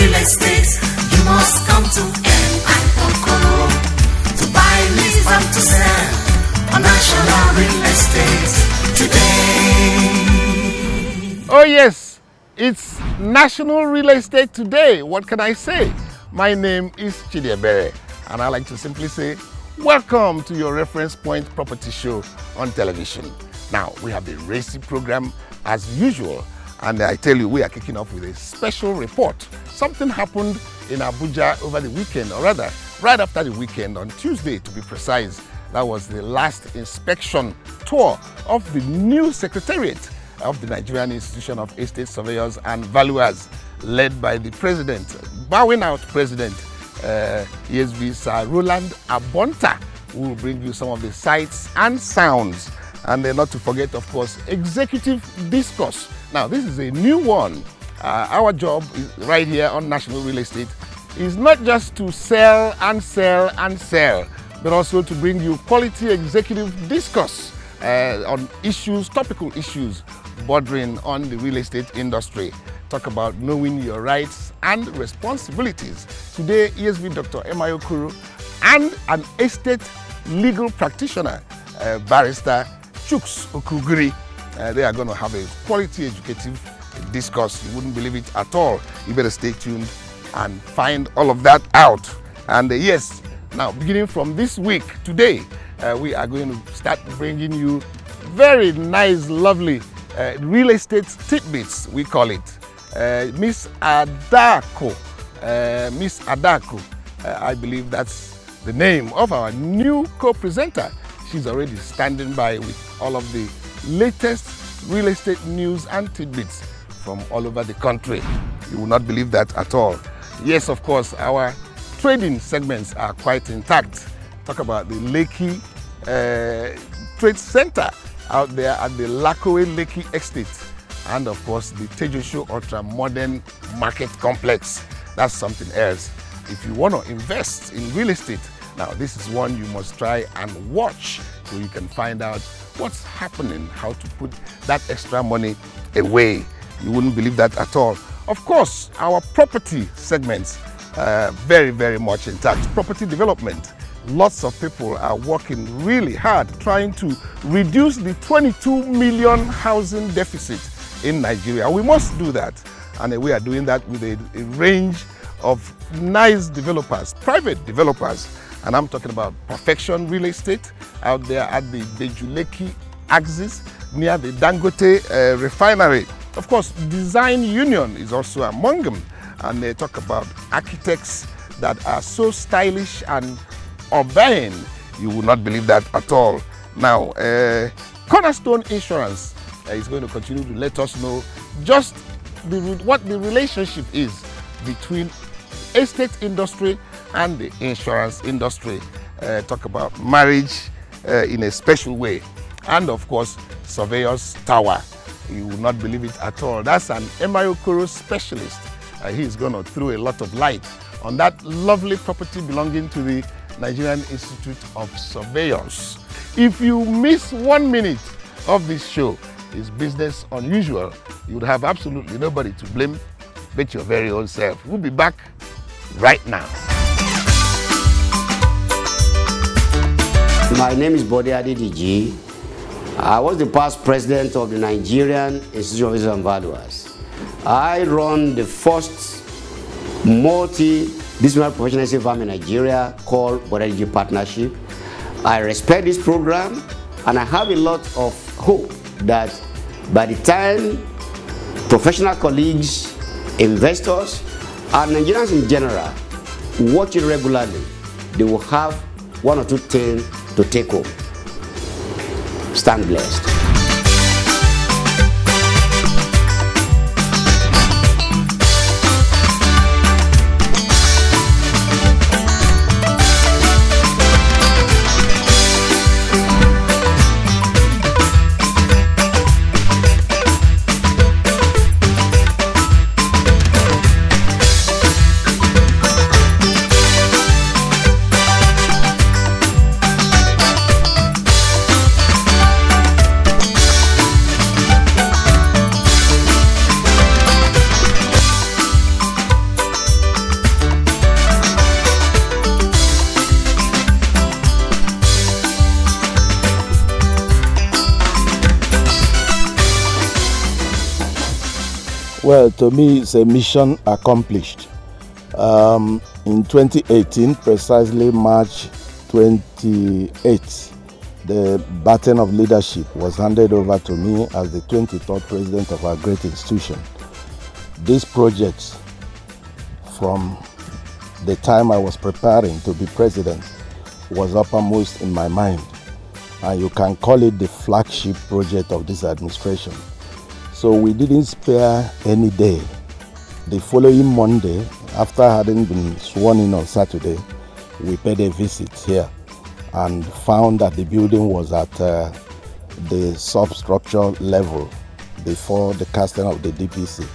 real estate, you must come to M.I. to buy, lease and to sell on National Real Estate today. Oh yes, it's National Real Estate Today. What can I say? My name is Chidiebere, and I like to simply say, welcome to your reference point property show on television. Now, we have a racy program as usual, and I tell you, we are kicking off with a special report. Something happened in Abuja over the weekend, or rather, right after the weekend, on Tuesday to be precise. That was the last inspection tour of the new secretariat of the Nigerian Institution of Estate Surveyors and Valuers, led by the president, bowing out president, ESV Sir Roland Abonta, who will bring you some of the sights and sounds. And then not to forget, of course, executive discourse. Now, this is a new one. Our job is right here on National Real Estate is not just to sell and sell and sell, but also to bring you quality executive discourse on issues, topical issues bordering on the real estate industry. Talk about knowing your rights and responsibilities. Today, ESV Dr. M.I. and an estate legal practitioner, barrister Chuks Okugiri. They are going to have a quality educative discourse. You wouldn't believe it at all. You better stay tuned and find all of that out. And yes, now beginning from this week, today, we are going to start bringing you very nice, lovely real estate tidbits, we call it. Miss Adako, I believe that's the name of our new co-presenter. She's already standing by with all of the latest real estate news and tidbits from all over the country. You will not believe that at all. Yes, of course, our trading segments are quite intact. Talk about the Lekki Trade Center out there at the Lakowe Lekki Estate, and of course the Tejosho Ultra Modern Market Complex. That's something else. If you want to invest in real estate, now this is one you must try and watch so you can find out what's happening, how to put that extra money away. You wouldn't believe that at all. Of course, our property segments very, very much intact. Property development. Lots of people are working really hard trying to reduce the 22 million housing deficit in Nigeria. We must do that, and we are doing that with a range of nice developers, private developers, and I'm talking about Perfection Real Estate out there at the Bejuleki axis near the Dangote refinery. Of course, Design Union is also among them, and they talk about architects that are so stylish and urban. You will not believe that at all. Now, Cornerstone Insurance is going to continue to let us know just what the relationship is between estate industry and the insurance industry. Talk about marriage in a special way. And of course, Surveyor's Tower. You will not believe it at all. That's an M.I. specialist. He's going to throw a lot of light on that lovely property belonging to the Nigerian Institute of Surveyors. If you miss 1 minute of this show, it's business unusual. You would have absolutely nobody to blame but your very own self. We'll be back right now. My name is Bode Adediji. I was the past president of the Nigerian Institute of Estate and Valuers. I run the first multi-disciplinary professional estate firm in Nigeria called Bode Adediji Partnership. I respect this program, and I have a lot of hope that by the time professional colleagues, investors, and Nigerians in general watch it regularly, they will have one or two things to take home. Stand blessed. Well, to me, it's a mission accomplished. In 2018, precisely March 28th, the baton of leadership was handed over to me as the 23rd president of our great institution. This project, from the time I was preparing to be president, was uppermost in my mind. And you can call it the flagship project of this administration. So we didn't spare any day. The following Monday, after having been sworn in on Saturday, we paid a visit here and found that the building was at the substructure level before the casting of the DPC.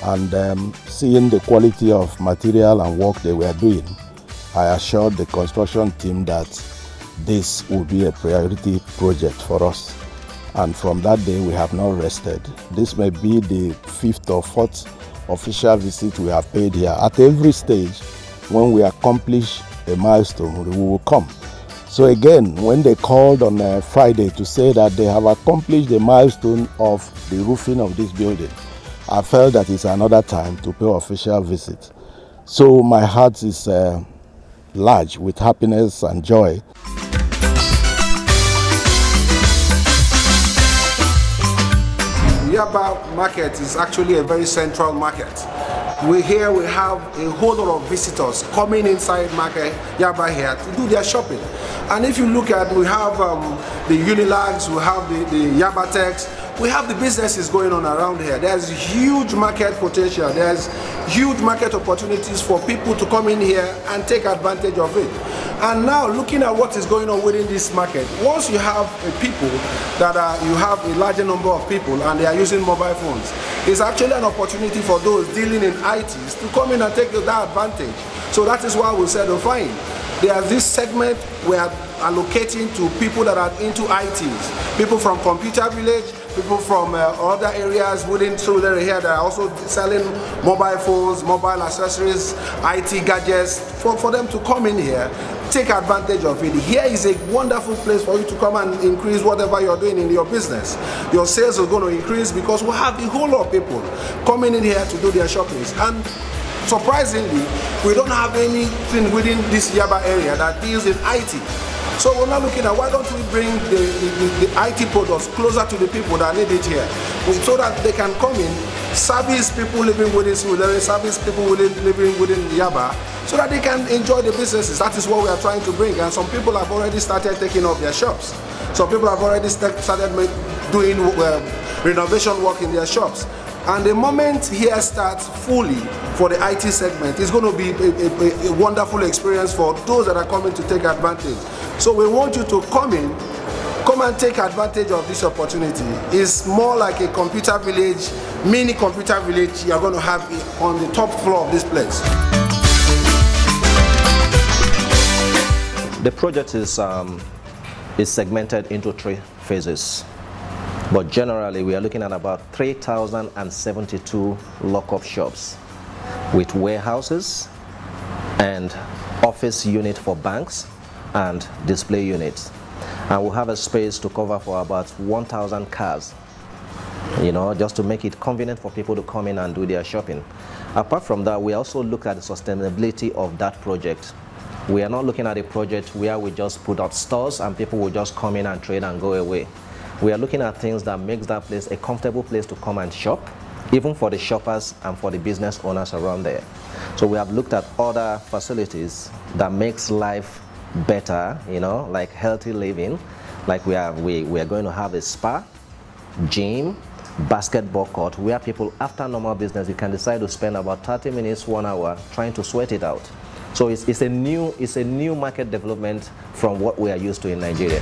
And seeing the quality of material and work they were doing, I assured the construction team that this would be a priority project for us. And from that day, we have not rested. This may be the 5th or 4th official visit we have paid here. At every stage, when we accomplish a milestone, we will come. So again, when they called on Friday to say that they have accomplished the milestone of the roofing of this building, I felt that it's another time to pay official visit. So my heart is large with happiness and joy. Yaba market is actually a very central market. We have a whole lot of visitors coming inside market Yaba here to do their shopping. And if you look at, we have the Unilags, we have the Yaba Techs, we have the businesses going on around here. There's huge market potential. There's huge market opportunities for people to come in here and take advantage of it. And now looking at what is going on within this market, once you have people you have a larger number of people and they are using mobile phones, it's actually an opportunity for those dealing in ITs to come in and take that advantage. So that is why we said, oh fine, there's this segment we are allocating to people that are into ITs, people from Computer Village, people from other areas within Surulere here that are also selling mobile phones, mobile accessories, IT gadgets, for them to come in here, take advantage of it. Here is a wonderful place for you to come and increase whatever you're doing in your business. Your sales are going to increase because we have a whole lot of people coming in here to do their shoppings. And surprisingly, we don't have anything within this Yaba area that deals in IT. So we're now looking at why don't we bring the IT products closer to the people that need it here, so that they can come in, service people living within Surulere, service people living within Yaba, so that they can enjoy the businesses. That is what we are trying to bring. And some people have already started taking up their shops. Some people have already started doing renovation work in their shops. And the moment here starts fully for the IT segment, it's going to be a wonderful experience for those that are coming to take advantage. So we want you to come and take advantage of this opportunity. It's more like a computer village, mini computer village you're going to have on the top floor of this place. The project is segmented into 3 phases. But generally, we are looking at about 3,072 lock-up shops with warehouses and office unit for banks and display units. And we'll have a space to cover for about 1,000 cars, just to make it convenient for people to come in and do their shopping. Apart from that, we also look at the sustainability of that project. We are not looking at a project where we just put out stores and people will just come in and trade and go away. We are looking at things that makes that place a comfortable place to come and shop, even for the shoppers and for the business owners around there. So we have looked at other facilities that makes life better, like healthy living. Like we are going to have a spa, gym, basketball court, where people after normal business, you can decide to spend about 30 minutes, 1 hour trying to sweat it out. So it's a new market development from what we are used to in Nigeria.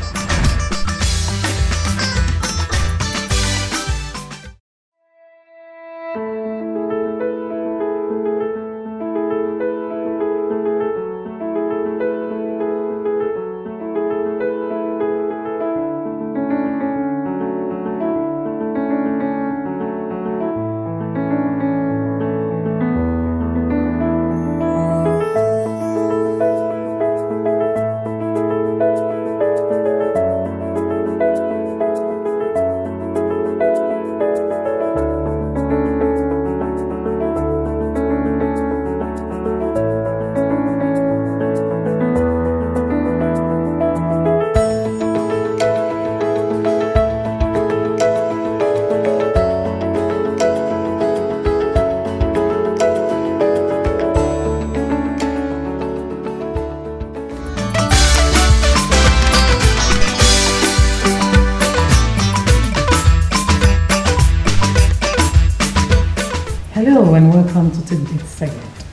Tidbit segment.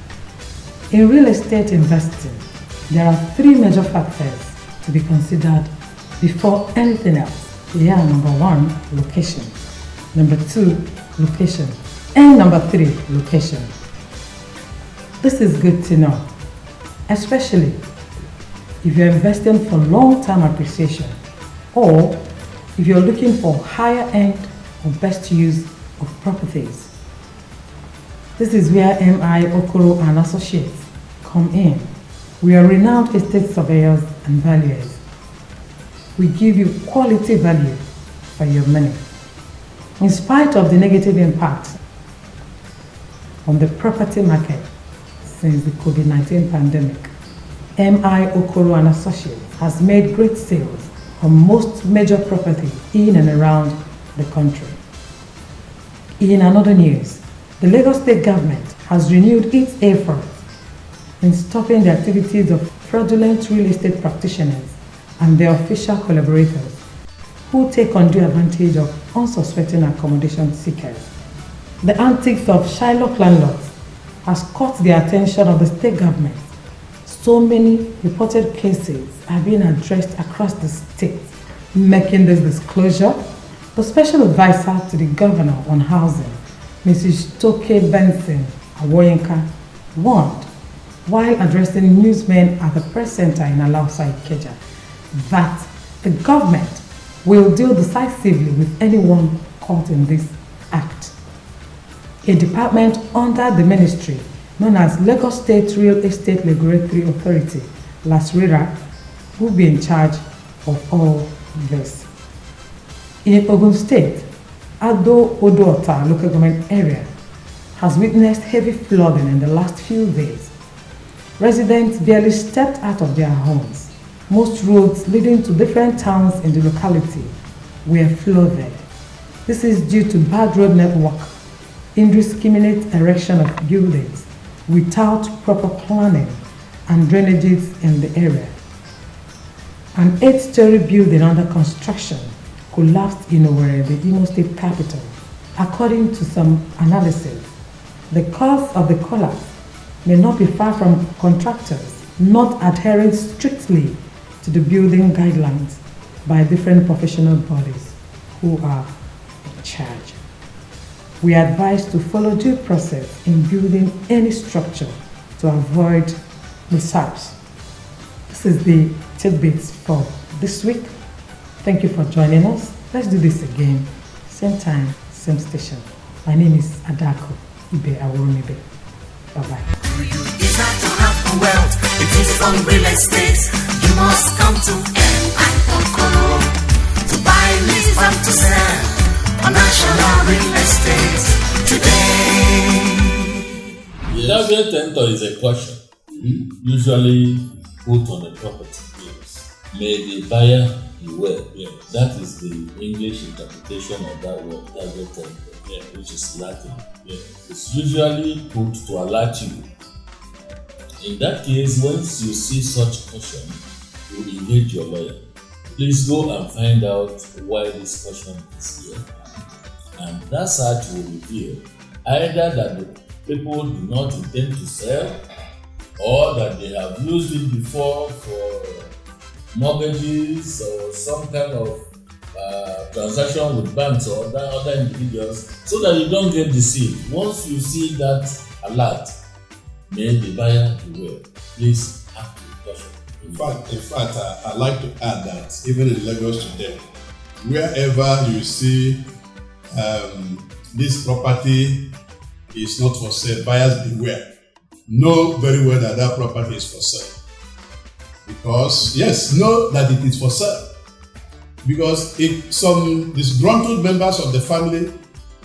In real estate investing, there are three major factors to be considered before anything else. Here are number 1, location. Number 2, location. And number 3, location. This is good to know, especially if you're investing for long-term appreciation or if you're looking for higher end or best use of properties. This is where M.I. Okoro and Associates come in. We are renowned estate surveyors and valuers. We give you quality value for your money. In spite of the negative impact on the property market since the COVID-19 pandemic, M.I. Okoro and Associates has made great sales on most major properties in and around the country. In another news, the Lagos State government has renewed its efforts in stopping the activities of fraudulent real estate practitioners and their official collaborators who take undue advantage of unsuspecting accommodation seekers. The antics of Shylock landlords has caught the attention of the state government. So many reported cases are being addressed across the state. Making this disclosure, the special advisor to the governor on housing, Mrs. Toke Benson Awoyinka, warned while addressing newsmen at the press center in Alausa Ikeja that the government will deal decisively with anyone caught in this act. A department under the ministry known as Lagos State Real Estate Regulatory Authority, LASRERA, will be in charge of all this. In Ogun State, Ado Odoota local government area has witnessed heavy flooding in the last few days. Residents barely stepped out of their homes. Most roads leading to different towns in the locality were flooded. This is due to bad road network, indiscriminate erection of buildings without proper planning and drainages in the area. An 8-story building under construction collapsed in Owerri, the Imo State capital. According to some analysis, the cause of the collapse may not be far from contractors not adhering strictly to the building guidelines by different professional bodies who are in charge. We are advised to follow due process in building any structure to avoid mishaps. This is the tidbits for this week. Thank you for joining us. Let's do this again. Same time, same station. My name is Adako Ibe Aworomibe. Bye-bye. Do you desire to have wealth? It is from real estate. You must come to M.I. Okoro to buy, lease, and to sell on national real estate today. Yes. Target tender is a question usually put on a property. Yes. May the buyer beware. Yes. That is the English interpretation of that word, target tender, yeah, which is Latin. Yeah. It's usually put to alert you. In that case, once you see such caution, you engage your lawyer. Please go and find out why this caution is here. And that search will reveal either that the people do not intend to sell, or that they have used it before for mortgages or some kind of transaction with banks or other individuals, so that you don't get deceived. Once you see that alert, may the buyer beware. Please act with caution. In fact, I'd like to add that even in Lagos today, wherever you see this property is not for sale, buyers beware. Know very well that that property is for sale. Because, yes, know that it is for sale. Because if some disgruntled members of the family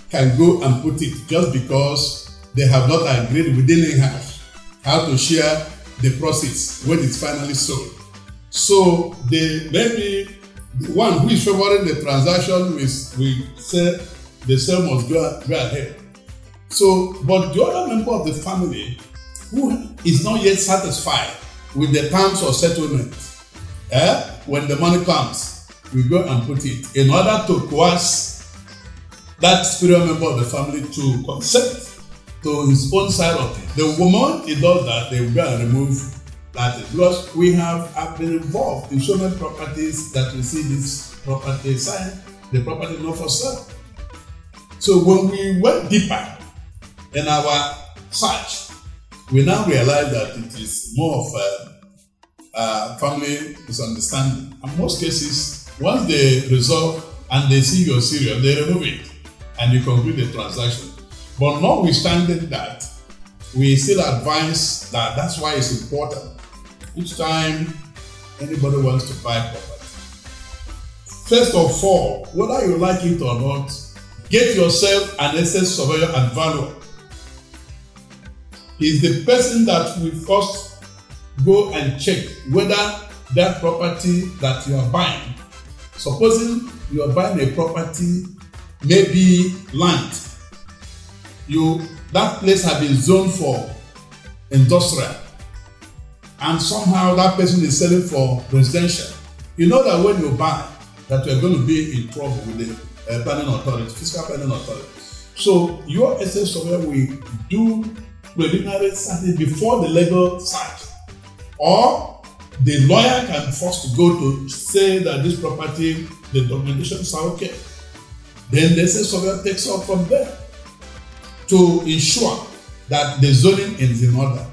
can go and put it just because they have not agreed within the house how to share the proceeds when it's finally sold. So maybe the one who is favoring the transaction will say the sale must go ahead. So, but the other member of the family who is not yet satisfied with the terms of settlement, when the money comes, we go and put it in order to coerce that superior member of the family to consent to his own side of it. The moment he does that, they will go and remove that. Because we have been involved in so many properties that we see this property sign, the property not for sale. So when we went deeper in our search, we now realize that it is more of a family misunderstanding. In most cases, once they resolve and they see you're serious, they remove it and you conclude the transaction. But notwithstanding that, we still advise that that's why it's important. Each time anybody wants to buy property, first of all, whether you like it or not, get yourself an estate surveyor and valuer. He's the person that will first go and check whether that property that you are buying, supposing you are buying a property, maybe land, that place has been zoned for industrial, and somehow that person is selling for residential. You know that when you buy, that you are going to be in trouble with the planning authority, fiscal planning authority. So your estate surveyor will do preliminary study before the legal search, or the lawyer can force to go to say that this property, the documentations are okay. Then the estate surveyor takes off from there to ensure that the zoning is in order.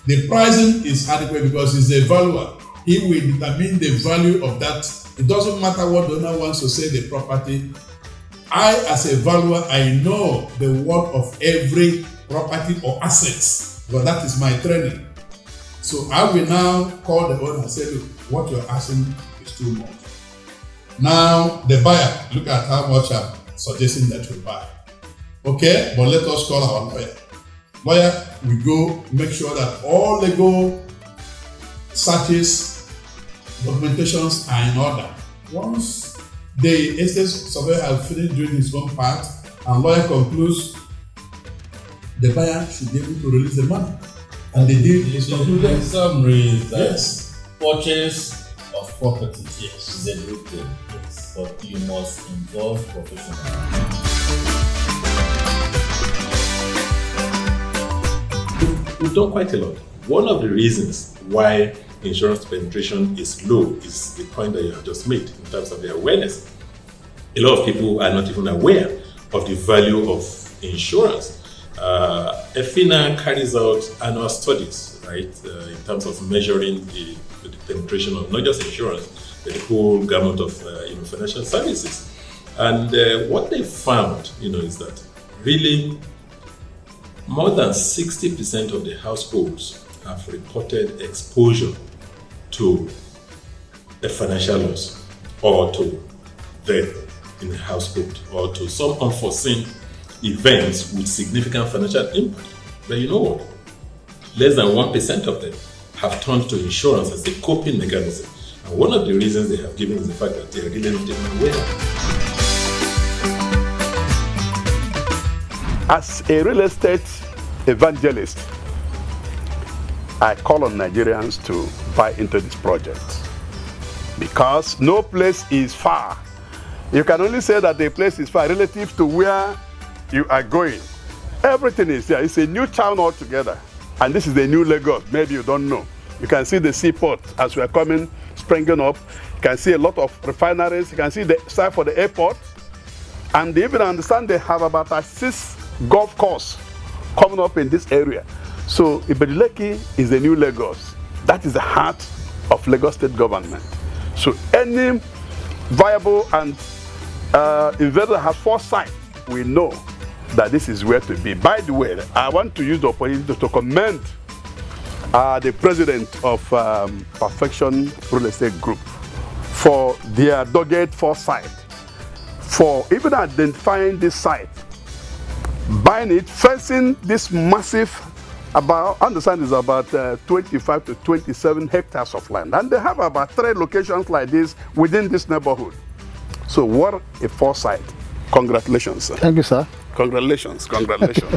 The pricing is adequate because he's a valuer. He will determine the value of that. It doesn't matter what the owner wants to say the property. I, as a valuer, I know the worth of every property or assets, because that is my training. So I will now call the owner and say, look, what you're asking is too much. Now, the buyer, look at how much I'm suggesting that you buy. Okay, but let us call our lawyer. Lawyer, we go make sure that all legal searches, documentations are in order. Once the estate surveyor has finished doing his own part and lawyer concludes, the buyer should be able to release the money. And the deal is concluded. In summary, is that yes, purchase of property, yes, is a good thing, yes, but you must involve professionals. We've done quite a lot. One of the reasons why insurance penetration is low is the point that you have just made in terms of the awareness. A lot of people are not even aware of the value of insurance. EFINA carries out annual studies, right, in terms of measuring the penetration of not just insurance, but the whole gamut of financial services. And what they found, is that really more than 60% of the households have reported exposure to a financial loss or to death in the household or to some unforeseen events with significant financial impact. But you know what? Less than 1% of them have turned to insurance as a coping mechanism. And one of the reasons they have given is the fact that they are really not even aware. As a real estate evangelist, I call on Nigerians to buy into this project because no place is far. You can only say that the place is far relative to where you are going. Everything is here. It's a new town altogether. And this is the new Lagos. Maybe you don't know. You can see the seaport as we are coming, springing up. You can see a lot of refineries. You can see the site for the airport. And they even understand they have about a 6 golf course coming up in this area. So Ibedileki is the new Lagos. That is the heart of Lagos state government. So any viable and investor has foresight, we know that this is where to be. By the way, I want to use the opportunity to commend the president of Perfection Real Estate Group for their dogged foresight, for even identifying this site, buying it, fencing this massive, understand is about 25 to 27 hectares of land. And they have about 3 locations like this within this neighborhood. So what a foresight. Congratulations, sir. Thank you, sir. Congratulations, congratulations.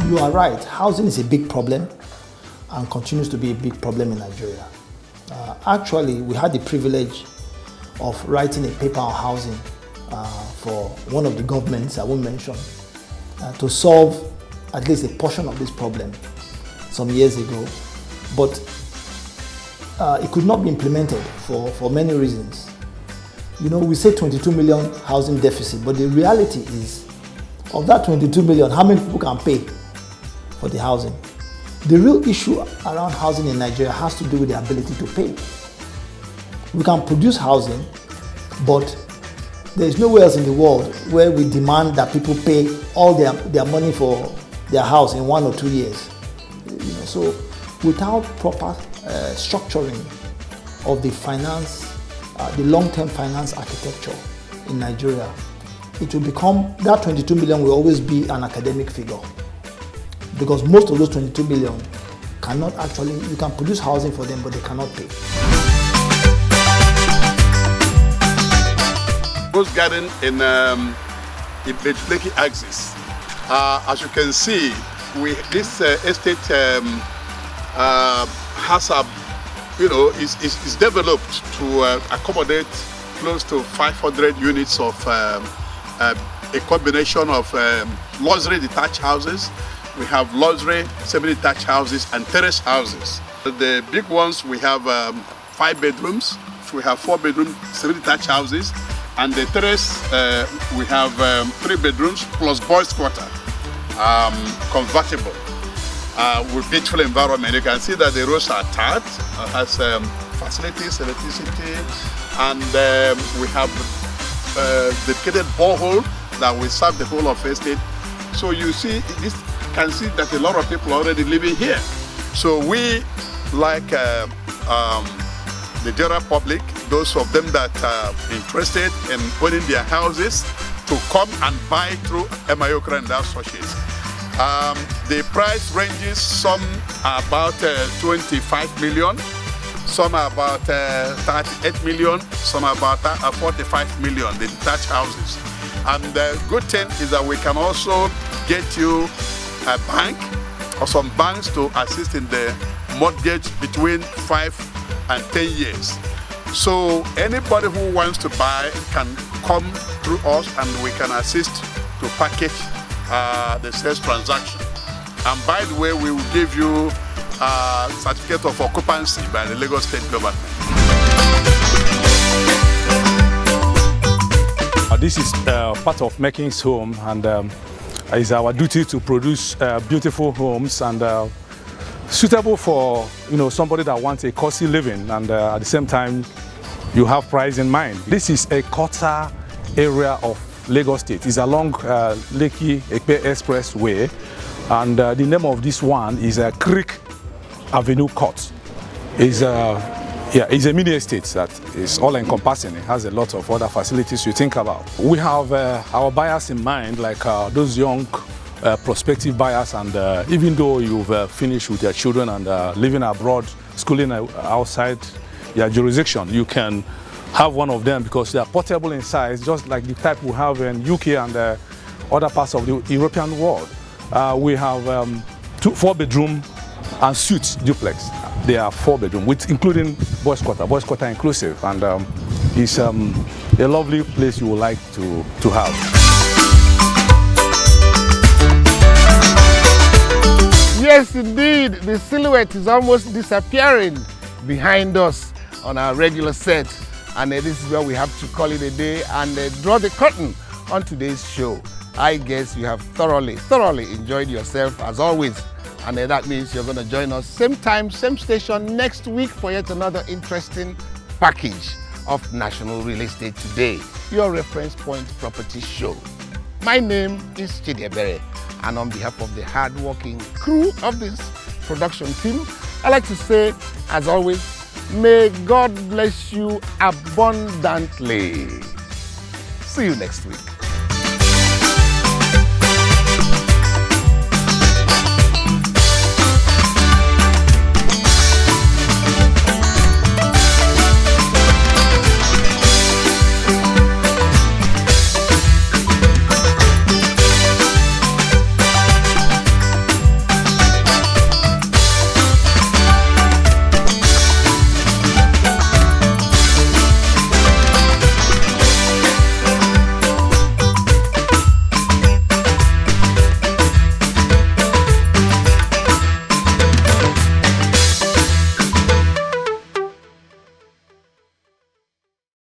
You are right, housing is a big problem and continues to be a big problem in Nigeria. Actually, we had the privilege of writing a paper on housing for one of the governments, I won't mention, to solve at least a portion of this problem some years ago. But it could not be implemented for many reasons. You know, we say 22 million housing deficit, but the reality is, of that 22 million, how many people can pay for the housing? The real issue around housing in Nigeria has to do with the ability to pay. We can produce housing, but there is nowhere else in the world where we demand that people pay all their money for their house in 1 or 2 years. You know, so without proper structuring of the finance, the long-term finance architecture in Nigeria, it will become, that 22 million will always be an academic figure. Because most of those 22 million cannot actually, you can produce housing for them, but they cannot pay. Rose Garden in Blakey axis. As you can see, this estate has a, is developed to accommodate close to 500 units of a combination of luxury detached houses. We have luxury semi-detached houses and terrace houses. The big ones, we have 5 bedrooms. We have 4 bedroom semi-detached houses. And the terrace, we have 3 bedrooms plus boys' quarter, convertible, with beautiful environment. You can see that the roads are tarred, has facilities, electricity, and we have dedicated borehole that will serve the whole of the estate. So you see, this can see that a lot of people are already living here. So we, like the general public, those of them that are interested in owning their houses, to come and buy through Emayokra and Associates. The price ranges, some are about 25 million, some are about 38 million, some are about 45 million, the detached houses. And the good thing is that we can also get you a bank or some banks to assist in the mortgage between 5 and 10 years. So anybody who wants to buy can come through us and we can assist to package the sales transaction. And by the way, we will give you a certificate of occupancy by the Lagos State government. This is part of Making's Home, and it's our duty to produce beautiful homes and suitable for somebody that wants a cozy living, and at the same time you have price in mind. This is a quarter area of Lagos State. It's along Lekki Ekpe Expressway, and the name of this one is Creek Avenue Court. It's a mini estate that is all-encompassing. It has a lot of other facilities you think about. We have our buyers in mind, like those young prospective buyers, and even though you've finished with your children and living abroad, schooling outside your jurisdiction, you can have one of them because they are portable in size, just like the type we have in UK and other parts of the European world. We have 4-bedroom and suites duplex. They are 4-bedroom, with including boys' quarter inclusive, and it's a lovely place you would like to have. Yes, indeed, the silhouette is almost disappearing behind us on our regular set, and this is where we have to call it a day and draw the curtain on today's show. I guess you have thoroughly enjoyed yourself as always. And that means you're going to join us same time, same station next week for yet another interesting package of National Real Estate Today, your reference point property show. My name is Chidiebere, and on behalf of the hard-working crew of this production team, I like to say, as always, may God bless you abundantly. See you next week.